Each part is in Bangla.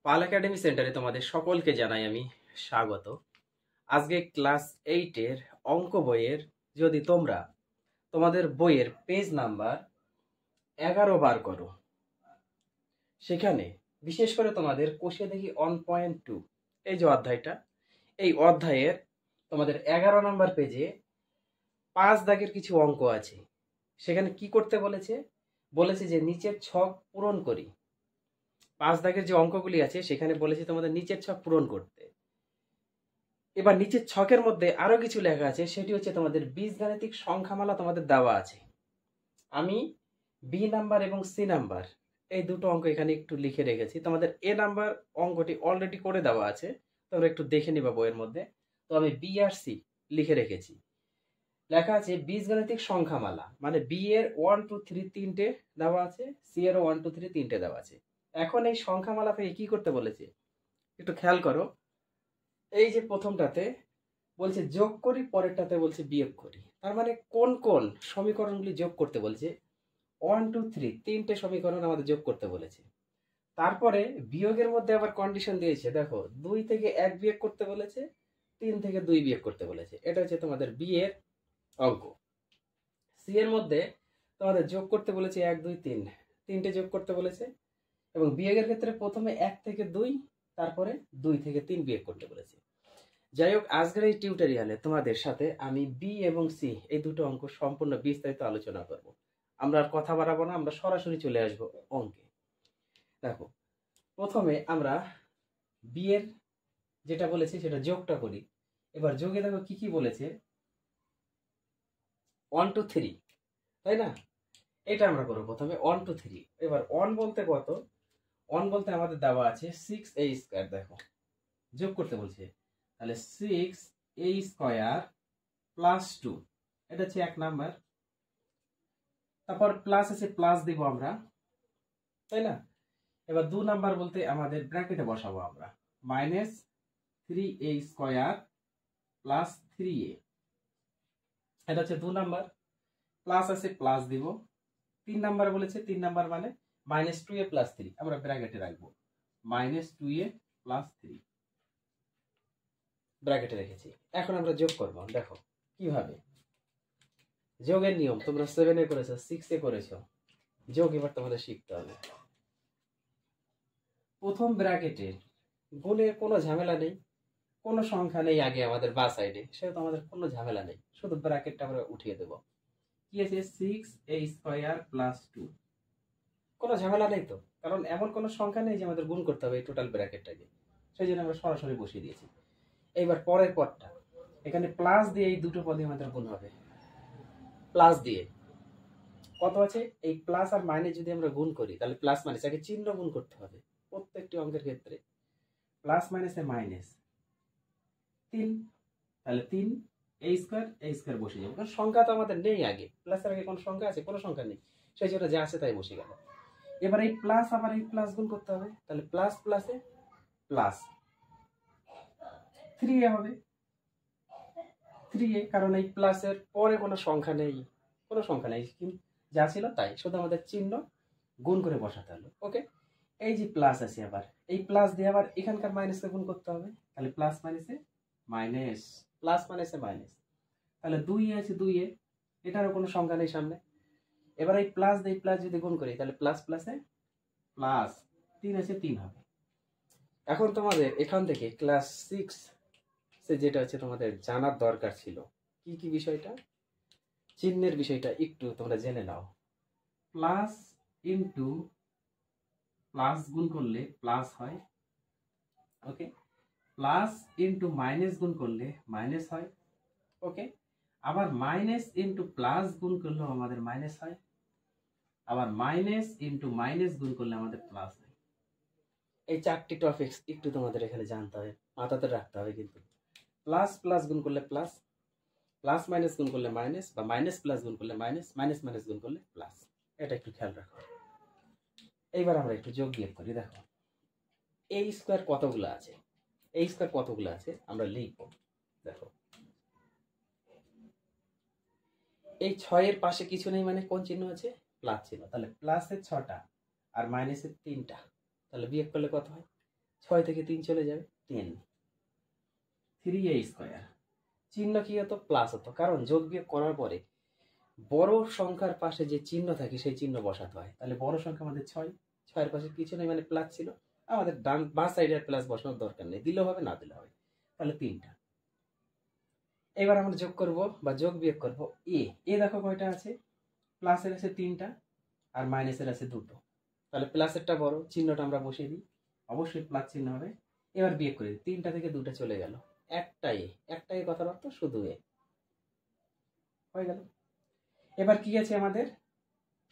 পাল একাডেমি সেন্টারে তোমাদের সকলকে জানাই আমি স্বাগত। আজকে ক্লাস 8-এর অঙ্ক বইয়ের যদি তোমরা তোমাদের বইয়ের পেজ নাম্বার 11 বার করো, সেখানে বিশেষ করে তোমাদের কোষে দেখি 1.2 এই যে অধ্যায়টা, এই অধ্যায়ের তোমাদের 11 নম্বর পেজে 5 দাগের কিছু অঙ্ক আছে। সেখানে কি করতে বলেছে? বলেছে যে নিচের ছক পূরণ করি। 5 দাগের যে অঙ্কগুলি আছে সেখানে বলেছে তোমাদের নিচের ছক পূরণ করতে। এবার নিচের ছকের মধ্যে আরো কিছু লেখা আছে, সেটি হচ্ছে তোমাদের বীজগাণিতিক সংখ্যামালা তোমাদের দেওয়া আছে। আমি বি নাম্বার এবং সি নাম্বার এই দুটো অঙ্ক এখানে একটু লিখে রেখেছি। তোমাদের এ নাম্বার অঙ্কটি অলরেডি করে দেওয়া আছে, তোমরা একটু দেখে নিবা বইয়ের মধ্যে। তো আমি বি আর সি লিখে রেখেছি। লেখা আছে বীজগাণিতিক সংখ্যামালা, মানে বি এর 1 2 3 তিনটে দেওয়া আছে, সি এর 1 2 3 তিনটে দেওয়া আছে। এখন এই সংখ্যামালা থেকে কি করতে বলেছে একটু খেয়াল করো। এই যে প্রথমটাতে বলছে যোগ করি, পরেরটাতে বলছে বিয়োগ করি। তার মানে কোন কোন সমীকরণগুলি যোগ করতে বলছে? 1 2 3 তিনটে সমীকরণ আমাদের যোগ করতে বলেছে। তারপরে বিয়োগের মধ্যে আবার কন্ডিশন দিয়েছে, দেখো 2 থেকে 1 বিয়োগ করতে বলেছে, 3 থেকে 2 বিয়োগ করতে বলেছে। এটা হচ্ছে তোমাদের বি এর অঙ্ক। সি এর মধ্যে তোমাদের যোগ করতে বলেছে 1 2 3 তিনটে যোগ করতে বলেছে, এবং বিয়োগের ক্ষেত্রে প্রথমে 1 থেকে 2, তারপরে 2 থেকে 3 বিয়োগ করতে বলেছে। যাই হোক, আজকের এই টিউটোরিয়ালে তোমাদের সাথে আমি বি এবং সি এই দুটো অঙ্ক সম্পূর্ণ বিস্তারিত আলোচনা করব। আমরা আর কথা বাড়াবো না, আমরা সরাসরি চলে আসব অঙ্কে। দেখো, প্রথমে আমরা বি এর যেটা বলেছি সেটা যোগটা করি। এবার যোগে দেখো কি কি বলেছে, 1 2 3, তাই না? এটা আমরা করবো প্রথমে 1 2 3। এবার 1 বলতে কত? 1 বলতে আমাদের দেওয়া আছে 6a স্কয়ার। দেখো যোগ করতে বলছে, তাহলে 6a স্কয়ার প্লাস 2, এটা হচ্ছে 1 নাম্বার। তারপর প্লাস আছে, প্লাস দিব আমরা, তাই না? এবার 2 নাম্বার বলতে আমাদের ব্র্যাকেটে বসাবো আমরা, minus 3a square plus 3a, এটা হচ্ছে 2 নাম্বার। প্লাস আছে, প্লাস দিব। 3 নাম্বার বলেছে, 3 নাম্বার মানে মাইনাস 2a প্লাস 3, আমরা ব্র্যাকেটে রাখবো, মাইনাস 2a প্লাস 3 ব্র্যাকেটে রেখেছি। এখন আমরা যোগ করব। দেখো কিভাবে যোগের নিয়ম, তোমরা 7-এ করেছো, 6-এ করেছো, যোগ এবার তোমাদের শিখতে হবে। প্রথম ব্র্যাকেটে গুণের কোনো ঝামেলা নেই, কোনো সংখ্যা নেই আগে আমাদের বা সাইডে, সেহেতু আমাদের কোনো ঝামেলা নেই, শুধু ব্র্যাকেটটা আমরা উঠিয়ে দেব। কি আছে? 6a স্কয়ার প্লাস 2, কোনো ঝামেলা নেই তো, কারণ এমন কোনো সংখ্যা নেই যে আমাদের গুণ করতে হবে এই টোটাল ব্র্যাকেটটাকে, সেই জন্য আমরা সরাসরি বসিয়ে দিয়েছি। এইবার পরের পদটা, এখানে প্লাস দিয়ে এই দুটো পদে আমাদের গুণ হবে। প্লাস দিয়ে কত আছে? এই প্লাস আর মাইনাস যদি আমরা গুণ করি, তাহলে প্লাস মাইনাস আগে চিহ্ন গুণ করতে হবে প্রত্যেকটি অঙ্কের ক্ষেত্রে। প্লাস মাইনাসে মাইনাস 3, তাহলে 3 a স্কয়ার বসে যাবে, কারণ সংখ্যা তো আমাদের নেই আগে। প্লাসের আগে কোন সংখ্যা আছে? কোনো সংখ্যা নেই, সেই জন্য যা আছে তাই বসে গেল। এবার এই প্লাস আবার এই প্লাস গুণ করতে হবে, তাহলে প্লাস প্লাসে প্লাস 3a হবে, 3a, কারণ এই প্লাসের পরে কোনো সংখ্যা নেই, কোনো সংখ্যা নেই, যা ছিল তাই, শুধু আমাদের চিহ্ন গুণ করে বসাতে হলো। ওকে, এই যে প্লাস আছে, আবার এই প্লাস দিয়ে আবার এখানকার মাইনাসকে গুণ করতে হবে, তাহলে প্লাস মাইনাসে মাইনাস, প্লাস মাইনাসে মাইনাস, তাহলে 2 আছে 2a, এটারও কোনো সংখ্যা নেই সামনে। এবার এই প্লাস দিয়ে প্লাস যদি গুণ করি, তাহলে প্লাস প্লাসে প্লাস 3 আছে 3 হবে। এখন তোমাদের এখান থেকে ক্লাস 6 যেটা হচ্ছে তোমাদের জানার দরকার ছিল, কি কি বিষয়টা, চিহ্নের বিষয়টা একটু তোমরা জেনে নাও। প্লাস ইনটু প্লাস গুণ করলে প্লাস হয়, ওকে। প্লাস ইনটু মাইনাস গুণ করলে মাইনাস হয়, ওকে। আবার মাইনাস ইনটু প্লাস গুণ করলেও আমাদের মাইনাস হয়, আবার মাইনাস ইনটু মাইনাস গুণ করলে আমাদের প্লাস হয়। এই 4টি টপিকস একটু তোমাদের এখানে জানতে হবে, মাথাতে রাখতে হবে কিন্তু। প্লাস প্লাস গুণ করলে প্লাস, প্লাস মাইনাস গুণ করলে মাইনাস, বা মাইনাস প্লাস গুণ করলে মাইনাস, মাইনাস মাইনাস গুণ করলে প্লাস, এটা একটু খেয়াল রাখো। এইবার আমরা একটু যোগ বিয়োগ করি। দেখো এই স্কয়ার কতগুলো আছে, এই স্কয়ার কতগুলো আছে আমরা লিখব। দেখো এই 6-এর পাশে কিছু নেই, মানে কোন চিহ্ন আছে? প্লাস চিহ্ন, তাহলে প্লাসের 6টা আর মাইনাসের 3টা, তাহলে বিয়োগ করলে কত হয়? 6 থেকে 3 চলে যাবে 10, 3a স্কয়ার। চিহ্ন কি হতো? প্লাস হতো, কারণ যোগ বিয়োগ করার পরে বড় সংখ্যার পাশে যে চিহ্ন থাকে সেই চিহ্ন বসাতে হয়। তাহলে বড় সংখ্যা আমাদের 6, 6 এর পাশে কিছু নেই মানে প্লাস ছিল, আমাদের ডান বাঁ সাইডে প্লাস বসানোর দরকার নেই, দিলেও হবে না দিলেও হবে। তাহলে 3টা। এবার আমরা যোগ করব বা যোগ বিয়োগ করব এ দেখো কয়টা আছে? প্লাসের আছে 3টা আর মাইনাসের আছে 2টো। তাহলে প্লাসেরটা বড়, চিহ্নটা আমরা বসিয়ে দিই, অবশ্যই প্লাস চিহ্ন হবে। এবার বিয়োগ করে দিই, 3টা থেকে 2টা চলে গেল, একটা এ কথার অর্থ শুধু এ হয়ে গেল। এবার কি আছে আমাদের?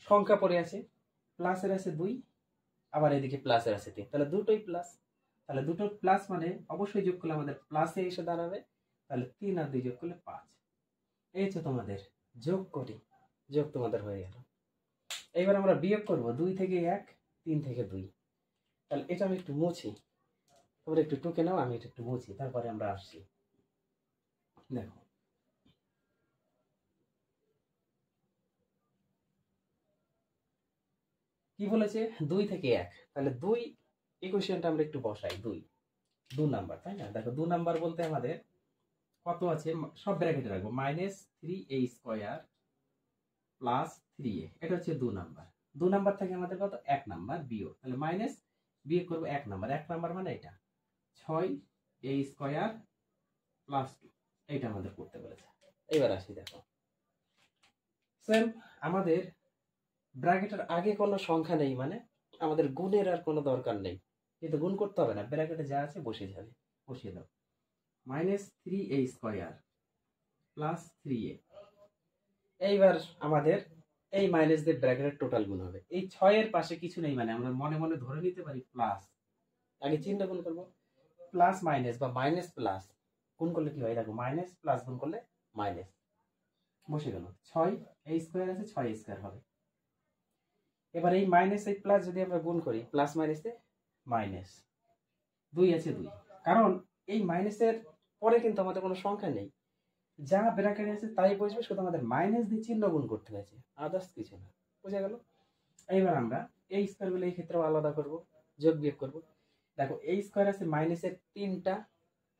সংখ্যা পড়ে আছে, প্লাসের আছে 2, আবার এদিকে প্লাসের আছে 3, তাহলে দুটোই প্লাস। তাহলে দুটো প্লাস মানে অবশ্যই যোগ করলে আমাদের প্লাসে এসে দাঁড়াবে। তাহলে 3 আর 2 যোগ করলে 5। এই হচ্ছে তোমাদের যোগ করি, যোগ তোমাদের হয়ে গেল। এইবার আমরা বিয়োগ করব 2 থেকে 1, 3 থেকে 2। তাহলে এটা আমি একটু মুছি, তোমরা একটু টুকে নাও, আমি এটা একটু মুছি, তারপরে আমরা আসছি। দেখো কি বলেছে? 2 থেকে 1, তাহলে 2 ইকুয়েশনটা আমরা একটু বসাই। 2 নাম্বার, তাই না? দেখো 2 নাম্বার বলতে আমাদের কত আছে? সব ব্র্যাকেটে রাখবো, -3a স্কয়ার প্লাস 3a, এটা হচ্ছে 2 নাম্বার। 2 নাম্বার থেকে আমাদের কত? 1 নাম্বার বিয়োগ, তাহলে মাইনাস বিয়োগ করবো 1 নাম্বার। 1 নাম্বার মানে এটা 6a স্কয়ার প্লাস 2, এইটা আমাদের করতে বলেছে। এবার আসি, দেখো সেম আমাদের ব্র্যাকেটের আগে কোনো সংখ্যা নেই মানে আমাদের গুণের আর কোনো দরকার নেই, কিন্তু গুণ করতে হবে না, ব্র্যাকেটে যা আছে বসে যাবে। বসিয়ে দাও, -3a স্কয়ার প্লাস 3a। এইবার আমাদের এই মাইনাস দিয়ে ব্র্যাকেটের টোটাল গুণ হবে। এই 6 এর পাশে কিছু নেই মানে আমরা মনে মনে ধরে নিতে পারি প্লাস, আগে চিহ্ন গুণ করব, প্লাস মাইনাস বা মাইনাস প্লাস গুণ করলে কি হয়? দেখো মাইনাস প্লাস গুণ করলে মাইনাস, বসে গেল। 6 এই স্কয়ার আছে, 6 স্কয়ার হবে। এবার এই মাইনাস এই প্লাস যদি আমরা গুণ করি, প্লাস মাইনাসে মাইনাস, 2 আছে 2, কারণ এই মাইনাসের পরে কিন্তু আমাদের কোনো সংখ্যা নেই, যা ব্র্যাকেটে আছে তাই বসবে, শুধু আমাদের মাইনাস দিয়ে চিহ্ন গুণ করতে হয়েছে, আদার্স কিছু না। বুঝা গেল? এইবার আমরা এই স্কয়ারগুলো এই ক্ষেত্রেও আলাদা করব, যোগ বিয়োগ করব। দেখো এই স্কয়ার আছে মাইনাসের 3টা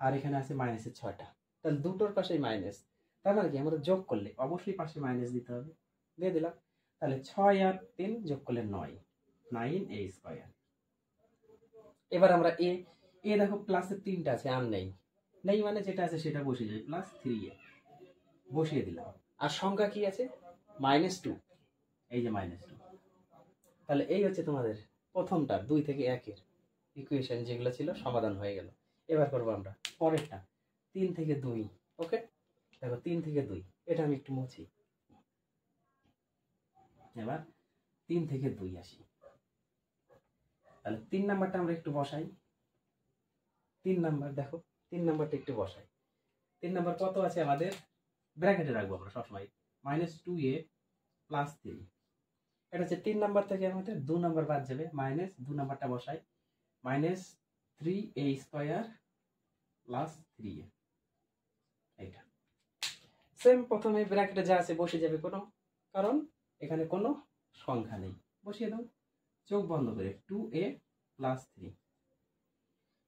আর এখানে আছে মাইনাসের 6টা, তাহলে দুটোর পাশেই মাইনাস, তার মানে কি আমাদের যোগ করলে অবশ্যই পাশে মাইনাস দিতে হবে, দিয়ে দিলাম। তাহলে 6 আর 3 যোগ করলে 9a স্কয়ার। এবার আমরা এ দেখো প্লাসের 3টা আছে আর নেই, নেই মানে যেটা আছে সেটা বসে যায়, প্লাস 3a বসিয়ে দিলাম। আর সংখ্যা কি আছে? -2, এই যে -2। তাহলে এই হচ্ছে তোমাদের প্রথমটা 2 থেকে 1 এর ইকুয়েশন, যেগুলো ছিল সমাধান হয়ে গেল। এবার করবো আমরা পরেরটা 3 থেকে 2। ওকে, দেখো 3 থেকে 2, এটা আমি একটু মুছি। এবার 3 থেকে 2 আসি, তাহলে 3 নাম্বারটা আমরা একটু বসাই। 3 নাম্বার দেখো, 3 নাম্বারটা একটু বসাই। 3 নাম্বার কত আছে আমাদের? ব্র্যাকেটে রাখবো আমরা সবসময়, -2a প্লাস 3। এটা হচ্ছে 3 নাম্বার থেকে আমাদের 2 নাম্বার বাদ যাবে, মাইনাস 2 নাম্বারটা বসাই, -3a স্কয়ার প্লাস 3a। এইটা সেম প্রথমে ব্র্যাকেটে যা আছে বসে যাবে, কোনো কারণ এখানে কোনো সংখ্যা নেই, বসিয়ে দাও। চোখ বন্ধ করে 2a প্লাস 3,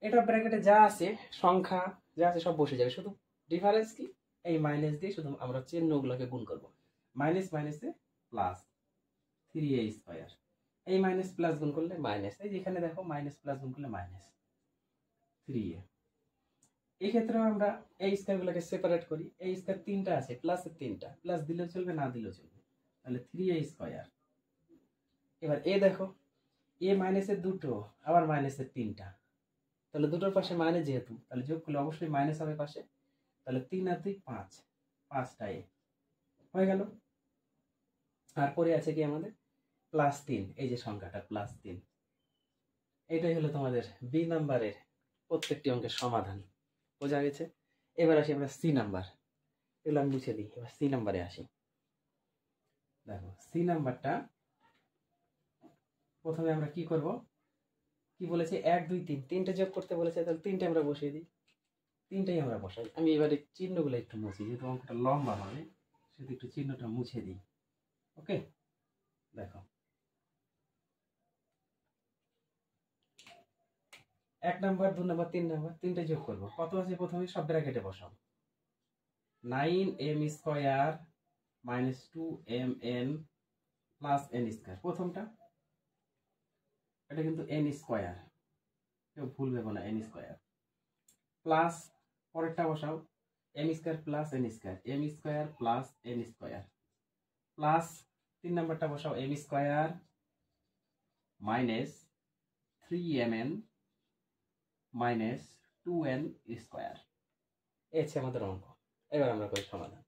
এটা ব্র্যাকেটে যা আছে সংখ্যা যা আছে সব বসে যাবে, শুধু ডিফারেন্স কি? এই মাইনাস দিয়ে শুধু আমরা চিহ্নগুলোকে গুণ করব, মাইনাস মাইনাসে প্লাস 3a স্কয়ার, এই মাইনাস প্লাস গুণ করলে মাইনাস, এই যেখানে দেখো মাইনাস প্লাস গুণ করলে মাইনাস 3a। এই ক্ষেত্রে আমরা এই স্কয়ারগুলোকে সেপারেট করি, এই স্কয়ার 3টা আছে, প্লাসের 3টা, প্লাস দিলেও চলবে না দিলেও চলবে, তাহলে 3a স্কয়ার। এবার দেখো মাইনাসের 2টো আবার মাইনাসের 3টা, তাহলে দুটোর পাশে মাইনাস যেহেতু, তাহলে যোগ করলে অবশ্যই মাইনাস হবে পাশে, তাহলে 3 আর 2 5, 5টা হয়ে গেল। আর পরে আছে কি আমাদের +3, এই যে সংখ্যাটা +3, এটাই হলো তোমাদের বি নাম্বারের প্রত্যেকটি অঙ্কের সমাধান। বোঝা গেছে? এবার আসি আমরা সি নাম্বার, এগুলো আমি মুছে দিই। এবার সি নাম্বারে আসি। দেখো সি নাম্বারটা প্রথমে আমরা কি করব, কি বলেছে 1 2 3, 3টে যোগ করতে বলেছে, তাহলে 3টে আমরা বসিয়ে দিই, 3টাই আমরা বসাই। আমি এবারে চিহ্নগুলো একটু মুছি, যেহেতু অঙ্কটা লম্বা হবে সেহেতু একটু চিহ্নটা মুছে দিই। ওকে, দেখো 1 নাম্বার 2 নাম্বার 3 নাম্বার তিনটে যোগ করব। কত আছে প্রথমে সব ব্র্যাকেটে বসাও। 9m square minus 2mn plus n square. প্রথমটা এটা কিন্তু n স্কয়ার, কেউ ভুল ভেবো না, n স্কয়ার প্লাস পরেরটা বসাও m square plus n square, m square plus n square plus 3 নাম্বারটা বসাও m square minus 3mn minus 2n square. এই হচ্ছে আমাদের অঙ্ক। এবার আমরা করি সমাধান।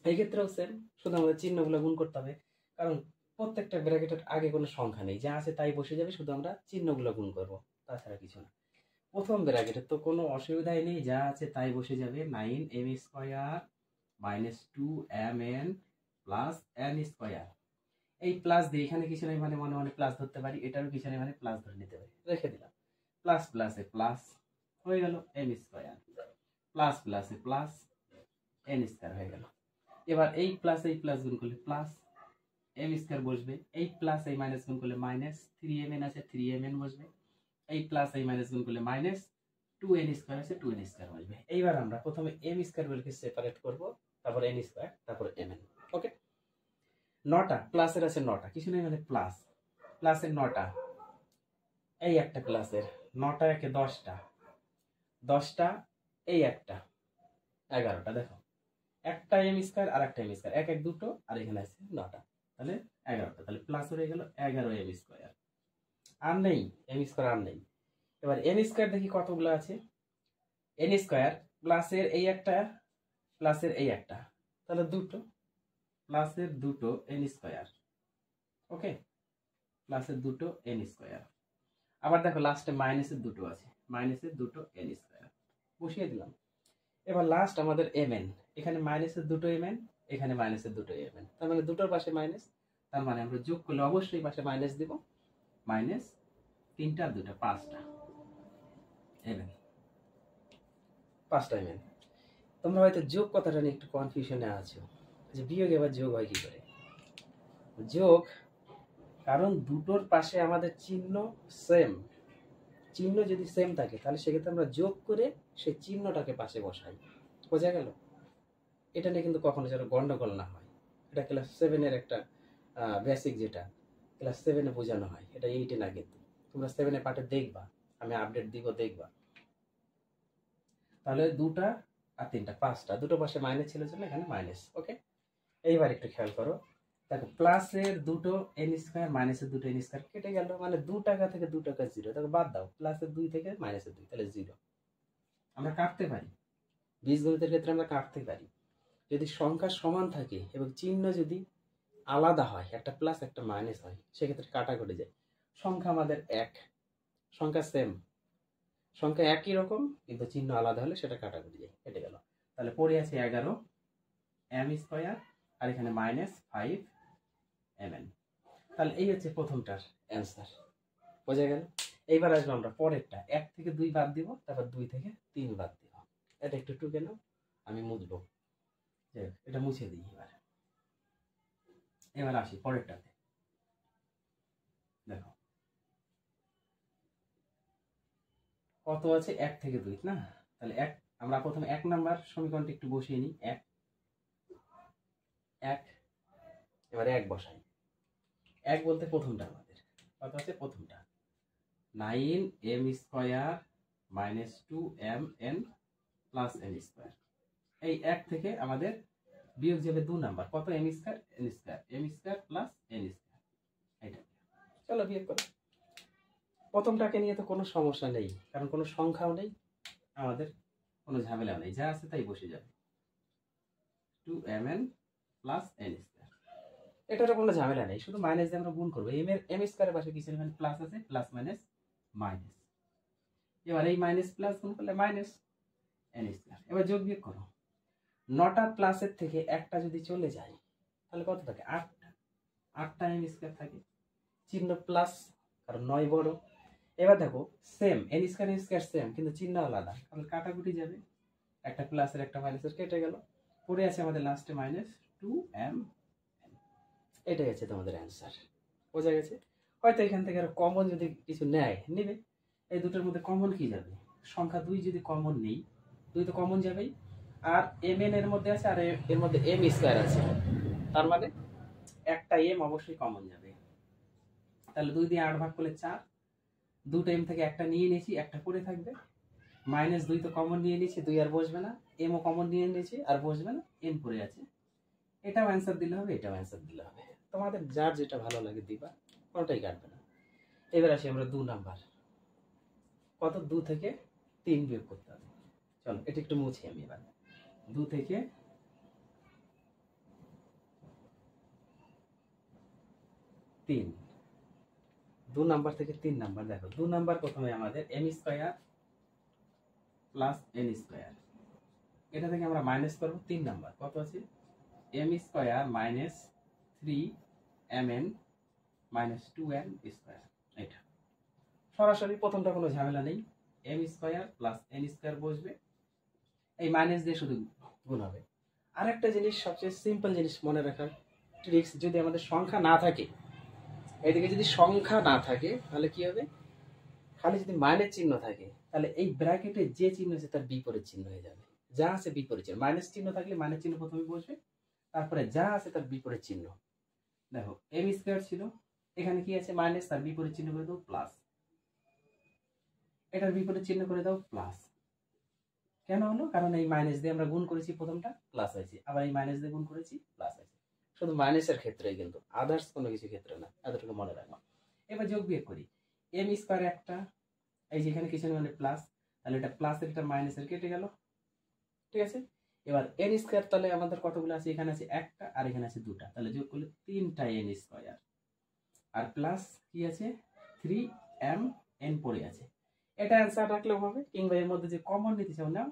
এই ক্ষেত্রেও সেম, শুধু আমাদের চিহ্নগুলো গুণ করতে হবে, কারণ প্রত্যেকটা ব্র্যাকেটের আগে কোনো সংখ্যা নেই, যা আছে তাই বসে যাবে, শুধু আমরা চিহ্নগুলো গুণ করব, তাছাড়া কিছু না। প্রথম ব্র্যাকেটের তো কোনো অসুবিধাই নেই, যা আছে তাই বসে যাবে। 9m square minus 2mn plus n square. এই প্লাস দিয়ে এখানে কিছু নেই মানে মনে মনে প্লাস ধরতে পারি, এটারও কিছু নেই মানে প্লাস ধরে নিতে পারি, রেখে দিলাম। প্লাস প্লাসে প্লাস হয়ে গেল m স্কয়ার, প্লাস প্লাসে প্লাস n স্কয়ার হয়ে গেল। এবার এই প্লাস গুণ করলে প্লাস m স্কয়ার বসবে, এই প্লাস এই মাইনাস গুণ করলে মাইনাস 3mn আছে 3mn বসবে, এই প্লাস এই মাইনাস গুণ করলে মাইনাস 2n স্কয়ার আছে 2n স্কয়ার বসবে। এইবার আমরা প্রথমে m স্কয়ার বলকে সেপারেট করব, তারপর n স্কয়ার, তারপর mn। ওকে, 9টা প্লাসের আছে 9টা, কিছু নেই মানে প্লাস, প্লাসের 9টা, এই একটা প্লাসের 9টা একে 10টা, 10টা এই একটা 11টা। দেখো একটা m স্কয়ার আর একটা m স্কয়ার, এক এক দুটো, আর এখানে আছে 9টা, তাহলে 11টা, তাহলে প্লাস হয়ে গেল 11m স্কয়ার। আর নেই m স্কয়ার, আর নেই। এবার n স্কয়ার দেখি কতগুলো আছে। n স্কয়ার প্লাসের এই একটা প্লাসের এই একটা, তাহলে দুটো, প্লাসের দুটো n স্কয়ার। ওকে, প্লাসের দুটো n স্কয়ার। আবার দেখো লাস্টে মাইনাসের দুটো আছে, মাইনাসের দুটো n স্কয়ার বসিয়ে দিলাম। এবার লাস্ট আমাদের mn, এখানে মাইনাসের দুটো mn, এখানে মাইনাসের দুটো mn, তার মানে দুটোর পাশে মাইনাস, তার মানে আমরা যোগ করলে অবশ্যই পাশে মাইনাস দিব, মাইনাস 3টা 2টা 5টা mn, 5টা mn। তোমরা হয়তো যোগ কথাটা নিয়ে একটু কনফিউশনে আছো যে বিয়োগ এবার যোগ হয় কি করে। যোগ, কারণ দুটোর পাশে আমাদের চিহ্ন সেম, চিহ্ন যদি সেম থাকে তাহলে সেক্ষেত্রে আমরা যোগ করে সেই চিহ্নটাকে পাশে বসাই। বোঝা গেল? এটা নিয়ে কিন্তু কখনো যেন গন্ডগোল না হয়। এটা ক্লাস 7-এর একটা বেসিক, যেটা ক্লাস 7-এ বোঝানো হয়, এটা 8-এ না। কিন্তু তোমরা 7-এ পাঠে দেখবা, আমি আপডেট দিব, দেখবা। তাহলে 2টা আর 3টা 5টা, দুটো পাশে মাইনাস ছিল জন্য এখানে মাইনাস। ওকে, এইবার একটু খেয়াল করো, দেখো প্লাসের দুটো n স্কয়ার মাইনাসের দুটো n স্কয়ার কেটে গেল, মানে 2 টাকা থেকে 2 টাকা জিরো, তাকে বাদ দাও, প্লাসের 2 থেকে মাইনাসের 2, তাহলে জিরো। আমরা কাটতে পারি, বীজগণিতের ক্ষেত্রে আমরা কাটতে পারি। যদি সংখ্যা সমান থাকে এবং চিহ্ন যদি আলাদা হয়, একটা প্লাস একটা মাইনাস হয়, সেক্ষেত্রে কাটা ঘটে যায়। সংখ্যা আমাদের এক, সংখ্যা সেম, সংখ্যা একই রকম কিন্তু চিহ্ন আলাদা হলে সেটা কাটা ঘটে যায়, কেটে গেল। তাহলে পড়ে আছে 11m স্কয়ার আর এখানে মাইনাস 5mn। তাহলে এই হচ্ছে প্রথমটার অ্যান্সার। বোঝা গেল? এইবার আসবো আমরা পরেরটা, 1 থেকে 2 বাদ দিব, তারপর 2 থেকে 3 বাদ দিব। এটা একটু টুকে নাও, আমি মুছবো, এটা মুছে দিই। এবার আসি পরেরটাতে। দেখো কত আছে, 1 থেকে 2 না, তাহলে আমরা প্রথমে 1 নাম্বার সমীকরণটা একটু বসিয়ে নিই। 1 এবারে 1 বসাই। 1 বলতে প্রথমটা আমাদের কত আছে, প্রথমটা 9m square minus 2mn plus n square. এই 1 থেকে আমাদের বিয়োগ যাবে 2 নাম্বার, কত m square n square, m square plus n square. এটা চলো বিয়োগ করো। প্রথমটাকে নিয়ে তো কোনো সমস্যা নেই, কারণ কোনো সংখ্যাও নেই, আমাদের কোনো ঝামেলা নেই, যা আছে তাই বসে যাবে। 2mn প্লাস n স্কয়ার, এটারও কোনো ঝামেলা নেই, শুধু মাইনাস দিয়ে আমরা গুণ করবো। m স্কয়ারের পাশে কিছু নেই, প্লাস আছে, প্লাস মাইনাস মাইনাস। এবার এই মাইনাস প্লাস গুণ করলে মাইনাস n স্কয়ার। এবার যোগ বিয়োগ করো, 9টা প্লাসের থেকে একটা যদি চলে যায় তাহলে কত থাকে, 8টা m স্কয়ার থাকে, চিহ্ন প্লাস, কারণ 9 বড়। এবার দেখো সেম, n স্কয়ার সেম কিন্তু চিহ্ন আলাদা, তাহলে কাটাকুটি যাবে, একটা প্লাসের একটা মাইনাসের কেটে গেল, পড়ে আছে আমাদের লাস্টে মাইনাস 2m। এটাই আছে তোমাদের অ্যান্সার। বোঝা গেছে? হয়তো এখান থেকে আরো কমন যদি কিছু নেয় নিবে, এই দুটোর মধ্যে কমন কি যাবে? সংখ্যা 2 যদি কমন নেই, 2 তো কমন যাবেই, আর mn এর মধ্যে আছে, আর এর মধ্যে m স্কয়ার আছে, তার মানে একটা m অবশ্যই কমন যাবে। তাহলে 2 দিয়ে 8 ভাগ করলে 4, দুটো m থেকে একটা নিয়ে নিয়েছি, একটা পড়ে থাকবে, -2 তো কমন নিয়ে নিয়েছি, 2 আর বসবে না, m ও কমন নিয়ে নিয়েছি, আর বসবে না, m পড়ে আছে। এটাও অ্যান্সার দিলে হবে, এটাও অ্যান্সার দিলে হবে, তোমাদের যার যেটা ভালো লাগে দিবা, কোনোটাই কাটবে না। এবার আসি আমরা 2 নাম্বার। কত? 2 থেকে 3 বিয়োগ করতে হবে। চলো এটা একটু মুছি আমি এবার। 2 থেকে 3, 2 নাম্বার থেকে 3 নাম্বার। দেখো 2 নাম্বার প্রথমে আমাদের m square plus n square, এটা থেকে আমরা মাইনাস করব 3 নাম্বার। কত আছে? m square minus 3mn minus 2n square. এটা সরাসরি প্রথমটা কোনো ঝামেলা নেই, m square plus n square বসবে, এই মাইনাস দিয়ে শুধু গুণ হবে। আরেকটা জিনিস, সবচেয়ে সিম্পল জিনিস মনে রাখার ট্রিক্স, যদি আমাদের সংখ্যা না থাকে, এইদিকে যদি সংখ্যা না থাকে তাহলে কি হবে? খালি যদি মাইনাস চিহ্ন থাকে তাহলে এই ব্র্যাকেটে যে চিহ্ন আছে তার বিপরীত চিহ্ন হয়ে যাবে। যা আছে বিপরীত চিহ্ন, মাইনাস চিহ্ন থাকলে মাইনাস চিহ্ন প্রথমে বসবে, তারপরে যা আছে তার বিপরীত চিহ্ন। দেখো m স্কয়ার ছিল, এখানে কি আছে? মাইনাস, তার বিপরীত চিহ্ন করে দাও প্লাস, এটার বিপরীত চিহ্ন করে দাও প্লাস। কেন হলো? কারণ এই মাইনাস দিয়ে আমরা গুণ করেছি, প্রথমটা প্লাস হয়েছে, আবার এই মাইনাস দিয়ে গুণ করেছি প্লাস হয়েছে। শুধু মাইনাসের ক্ষেত্রে, কিন্তু আদার্স কোনো কিছু ক্ষেত্রে না, এতটুকু মনে রাখো। এবার যোগ বিয়োগ করি, m স্কয়ার একটা, এই যে এখানে কিছু মানে প্লাস, তাহলে এটা প্লাসের এটা মাইনাসের কেটে গেল, ঠিক আছে। এবার n স্কয়ার, তাহলে আমাদের কতগুলো আছে? এখানে আছে একটা, আর এখানে আছে দুটা, তাহলে যোগ করলে 3টা n স্কয়ার, আর প্লাস কি আছে? 3mn পড়ে আছে। এটা অ্যান্সার রাখলেও হবে, কিংবা এর মধ্যে যে কমন নিতে চাও না,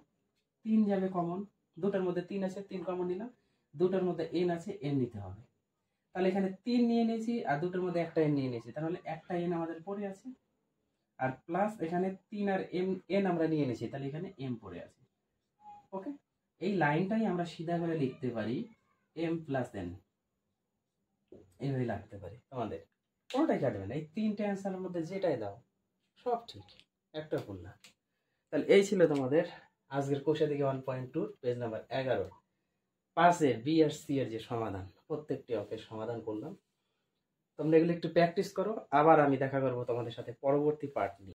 3 যাবে কমন, দুটার মধ্যে 3 আছে, 3 কমন নিলাম, দুটার মধ্যে n আছে, n নিতে হবে। তাহলে এখানে 3 নিয়ে নিয়েছি, আর দুটোর মধ্যে একটা n নিয়ে নিয়েছি, তাহলে একটা n আমাদের পড়ে আছে, আর প্লাস এখানে 3 আর n আমরা নিয়ে নিয়েছি, তাহলে এখানে m পড়ে আছে। ওকে, এই লাইনটাই আমরা সিধা করে লিখতে পারি m প্লাস n, এইভাবে লিখতে পারি। তোমাদের কোনোটাই কাটবে না, এই 3টে অ্যান্সারের মধ্যে যেটাই দাও সব ঠিক, একটা ভুল না। তাহলে এই ছিল তোমাদের আজকের কোষা থেকে 1.2 পেজ নাম্বার 11, 5-এর বি আর সি এর যে সমাধান, প্রত্যেকটি অঙ্কের সমাধান করলাম। তোমরা এগুলো একটু প্র্যাকটিস করো, আবার আমি দেখা করবো তোমাদের সাথে পরবর্তী পার্ট নিয়ে।